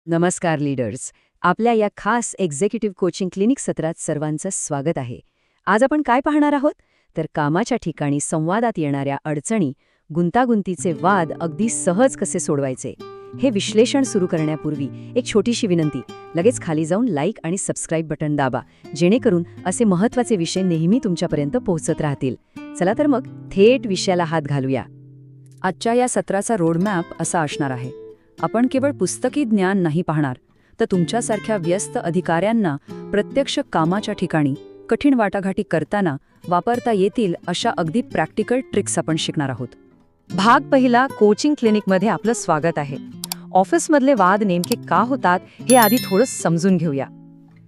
नमस्कार लीडर्स. आपल्या या खास एक्झिक्युटिव्ह कोचिंग क्लिनिक सत्रात सर्वांचं स्वागत आहे. आज आपण काय पाहणार आहोत तर कामाच्या ठिकाणी संवादात येणाऱ्या अडचणी, गुंतागुंतीचे वाद अगदी सहज कसे सोडवायचे. हे विश्लेषण सुरू करण्यापूर्वी एक छोटीशी विनंती, लगेच खाली जाऊन लाईक आणि सबस्क्राईब बटन दाबा, जेणेकरून असे महत्त्वाचे विषय नेहमी तुमच्यापर्यंत पोहोचत राहतील. चला तर मग थेट विषयाला हात घालूया. आजच्या या सत्राचा रोडमॅप असा असणार आहे. आपण केवळ पुस्तकी ज्ञान नाही पाहणार, तर तुमच्यासारख्या व्यस्त अधिकाऱ्यांना प्रत्यक्ष कामाच्या ठिकाणी कठीण वाटाघाटी करताना वापरता येतील अशा अगदी प्रॅक्टिकल ट्रिक्स आपण शिकणार आहोत. भाग पहिला कोचिंग क्लिनिकमध्ये आपलं स्वागत आहे. ऑफिसमधले वाद नेमके का होतात हे आधी थोडं समजून घेऊया.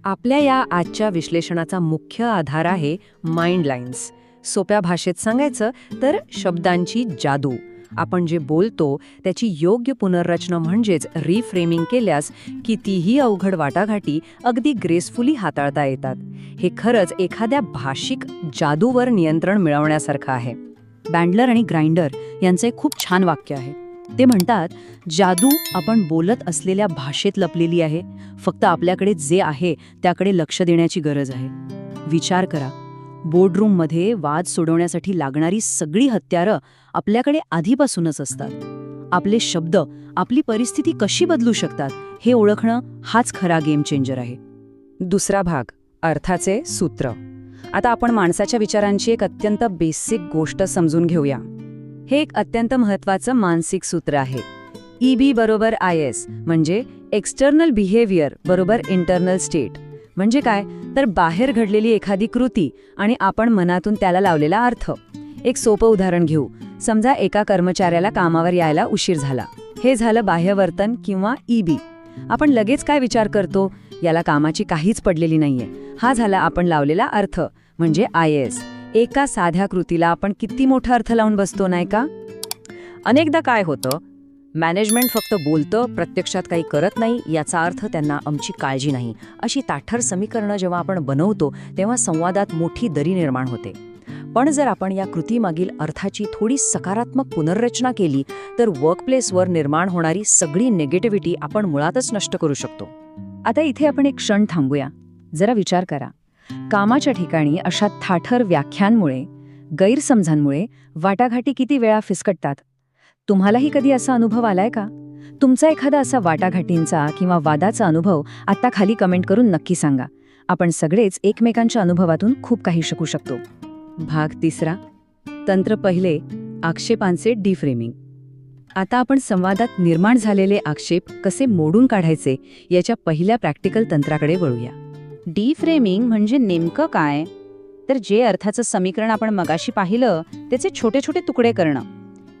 आपल्या या आजच्या विश्लेषणाचा मुख्य आधार आहे माइंड लाईन्स. सोप्या भाषेत सांगायचं तर शब्दांची जादू. आपण जे बोलतो त्याची योग्य पुनर्रचना म्हणजेच रिफ्रेमिंग केल्यास कितीही अवघड वाटाघाटी अगदी ग्रेसफुली हाताळता येतात. हे खरंच एखाद्या भाषिक जादूवर नियंत्रण मिळवण्यासारखं आहे. बँडलर आणि ग्राइंडर यांचं एक खूप छान वाक्य आहे. ते म्हणतात, जादू आपण बोलत असलेल्या भाषेत लपलेली आहे, फक्त आपल्याकडे जे आहे त्याकडे लक्ष देण्याची गरज आहे. विचार करा, बोर्डरूममध्ये वाद सोडवण्यासाठी लागणारी सगळी हत्यारं आपल्याकडे आधीपासूनच असतात. आपले शब्द आपली परिस्थिती कशी बदलू शकतात हे ओळखणं हाच खरा गेम चेंजर आहे. दुसरा भाग, अर्थाचे सूत्र. आता आपण माणसाच्या विचारांची एक अत्यंत बेसिक गोष्ट समजून घेऊया. हे एक अत्यंत महत्त्वाचं मानसिक सूत्र आहे. EB बरोबर IS म्हणजे एक्सटर्नल बिहेवियर बरोबर इंटरनल स्टेट. म्हणजे काय तर बाहेर घडलेली एखादी कृती आणि आपण मनातून त्याला लावलेला अर्थ. एक सोपं उदाहरण घेऊ. समजा एका कर्मचाऱ्याला कामावर यायला उशीर झाला. हे झालं बाह्यवर्तन किंवा EB. आपण लगेच काय विचार करतो, याला कामाची काहीच पडलेली नाहीये. हा झाला आपण लावलेला अर्थ म्हणजे IS. एका साध्या कृतीला आपण किती मोठा अर्थ लावून बसतो, नाही का? अनेकदा काय होतं, मॅनेजमेंट फक्त बोलतं, प्रत्यक्षात काही करत नाही. याचा अर्थ त्यांना आमची काळजी नाही. अशी ताठर समीकरणं जेव्हा आपण बनवतो तेव्हा संवादात मोठी दरी निर्माण होते. पण जर आपण या कृतीमागील अर्थाची थोडी सकारात्मक पुनर्रचना केली तर वर्कप्लेसवर निर्माण होणारी सगळी निगेटिव्हिटी आपण मुळातच नष्ट करू शकतो. आता इथे आपण एक क्षण थांबूया. जरा विचार करा, कामाच्या ठिकाणी अशा थाठर व्याख्यांमुळे, गैरसमजांमुळे वाटाघाटी किती वेळा फिसकटतात. तुम्हालाही कधी असा अनुभव आलाय का? तुमचा एखादा असा वाटाघाटींचा किंवा वादाचा अनुभव आता खाली कमेंट करून नक्की सांगा. आपण सगळेच एकमेकांच्या अनुभवातून खूप काही शिकू शकतो. भाग तिसरा, तंत्र पहिले, आक्षेपांचे डिफ्रेमिंग. आता आपण संवादात निर्माण झालेले आक्षेप कसे मोडून काढायचे याच्या पहिल्या प्रॅक्टिकल तंत्राकडे वळूया. डिफ्रेमिंग म्हणजे नेमकं काय तर जे अर्थाचं समीकरण आपण मगाशी पाहिलं त्याचे छोटे छोटे तुकडे करणं.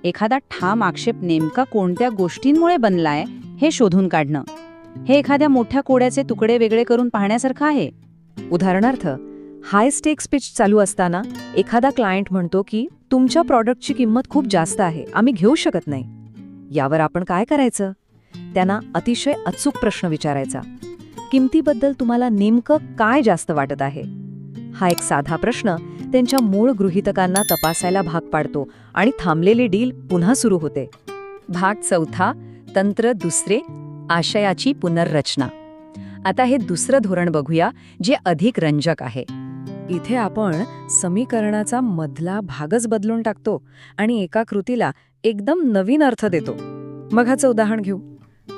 एखादा ठाम आक्षेप नेमका कोणत्या गोष्टींमुळे बनलाय हे शोधून काढणं. हे एखाद्या मोठ्या कोड्याचे तुकडे वेगळे करून पाहण्यासारखं आहे. उदाहरणार्थ, हाय स्टेक्स पिच चालू असताना एखादा क्लायंट म्हणतो की तुमच्या प्रॉडक्टची किंमत खूप जास्त आहे, आम्ही घेऊ शकत नाही. यावर आपण काय करायचं? त्यांना अतिशय अचूक प्रश्न विचारायचा. किमतीबद्दल तुम्हाला नेमकं काय जास्त वाटत आहे? हा एक साधा प्रश्न त्यांच्या मूळ गृहीतकांना तपासायला भाग पाडतो आणि थांबलेली डील पुन्हा सुरू होते. भाग चौथा, तंत्र दुसरे, आशयाची पुनर्रचना. आता हे दुसरं धोरण बघूया जे अधिक रंजक आहे. इथे आपण समीकरणाचा मधला भागच बदलून टाकतो आणि एका कृतीला एकदम नवीन अर्थ देतो. मगाचं उदाहरण घेऊ.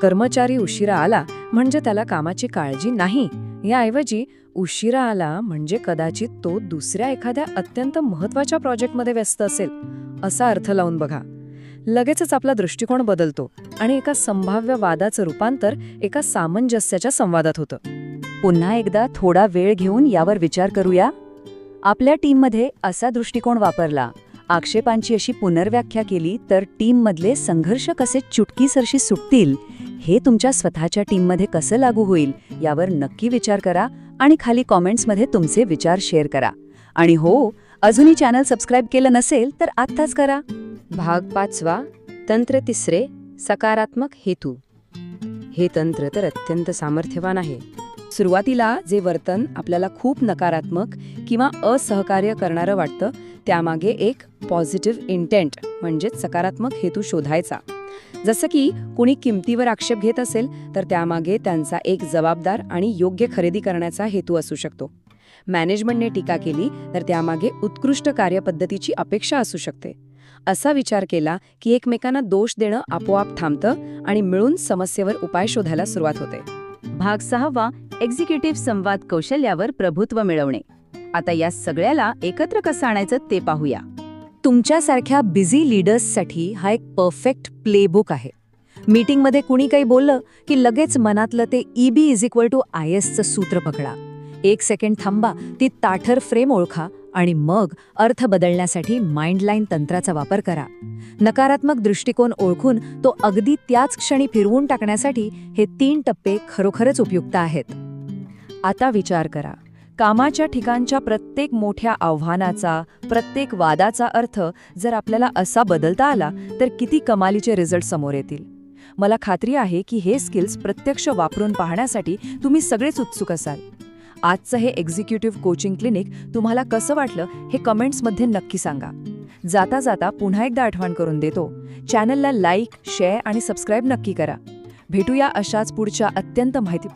कर्मचारी उशिरा आला म्हणजे त्याला कामाची काळजी नाही, याऐवजी उशिरा आला म्हणजे कदाचित तो दुसऱ्या एखाद्या अत्यंत महत्त्वाच्या प्रोजेक्टमध्ये व्यस्त असेल, असा अर्थ लावून बघा. लगेचच आपला दृष्टिकोन बदलतो आणि एका संभाव्य वादाचं रूपांतर एका सामंजस्याच्या संवादात होतं. पुन्हा एकदा थोडा वेळ घेऊन यावर विचार करूया. आपल्या टीममध्ये असा दृष्टिकोन वापरला, आक्षेपांची अशी पुनर्व्याख्या केली तर टीममधले संघर्ष कसे चुटकीसरशी सुटतील, हे तुमच्या स्वतःच्या टीममध्ये कसं लागू होईल यावर नक्की विचार करा आणि खाली कॉमेंट्समध्ये तुमचे विचार शेअर करा. आणि हो, अजूनही चॅनल सबस्क्राईब केलं नसेल तर आत्ताच करा. भाग पाचवा, तंत्र तिसरे, सकारात्मक हेतू. हे तंत्र तर अत्यंत सामर्थ्यवान आहे. सुरुवातीला जे वर्तन आपल्याला खूप नकारात्मक किंवा असहकार्य करणारं वाटतं त्यामागे एक पॉझिटिव्ह इंटेंट म्हणजेच सकारात्मक हेतू शोधायचा. जसं की कुणी किमतीवर आक्षेप घेत असेल तर त्यामागे त्यांचा एक जबाबदार आणि योग्य खरेदी करण्याचा हेतू असू शकतो. मॅनेजमेंटने टीका केली तर त्यामागे उत्कृष्ट कार्यपद्धतीची अपेक्षा असू शकते. असा विचार केला की एकमेकांना दोष देणं आपोआप थांबतं आणि मिळून समस्येवर उपाय शोधायला सुरुवात होते. भाग 6 एक्झिक्युटिव्ह संवाद कौशल्यावर प्रभुत्व मिळवणे. आता या सगळ्याला एकत्र कसं आणायचं ते पाहूया. तुमच्यासारख्या बिझी लीडर्ससाठी हा एक परफेक्ट प्लेबुक आहे. मीटिंगमध्ये कुणी काही बोललं की लगेच मनातलं ते EB=ISचं सूत्र पकडा. 1 सेकंड थांबा, ती ताठर फ्रेम ओळखा आणि मग अर्थ बदलण्यासाठी माइंडलाईन तंत्राचा वापर करा. नकारात्मक दृष्टिकोन ओळखून तो अगदी त्याच क्षणी फिरवून टाकण्यासाठी हे 3 टप्पे खरोखरच उपयुक्त आहेत. आता विचार करा, कामाच्या ठिकाणच्या प्रत्येक मोठ्या आव्हानाचा, प्रत्येक वादाचा अर्थ जर आपल्याला असा बदलता आला तर किती कमालीचे रिझल्ट समोर येतील. मला खात्री आहे की हे स्किल्स प्रत्यक्ष वापरून पाहण्यासाठी तुम्ही सगळेच उत्सुक असाल. आजचं हे एक्झिक्युटिव्ह कोचिंग क्लिनिक तुम्हाला कसं वाटलं हे कमेंट्समध्ये नक्की सांगा. जाता जाता पुन्हा एकदा आठवण करून देतो, चॅनलला लाईक, शेअर आणि सबस्क्राईब नक्की करा. भेटूया अशाच पुढच्या अत्यंत माहिती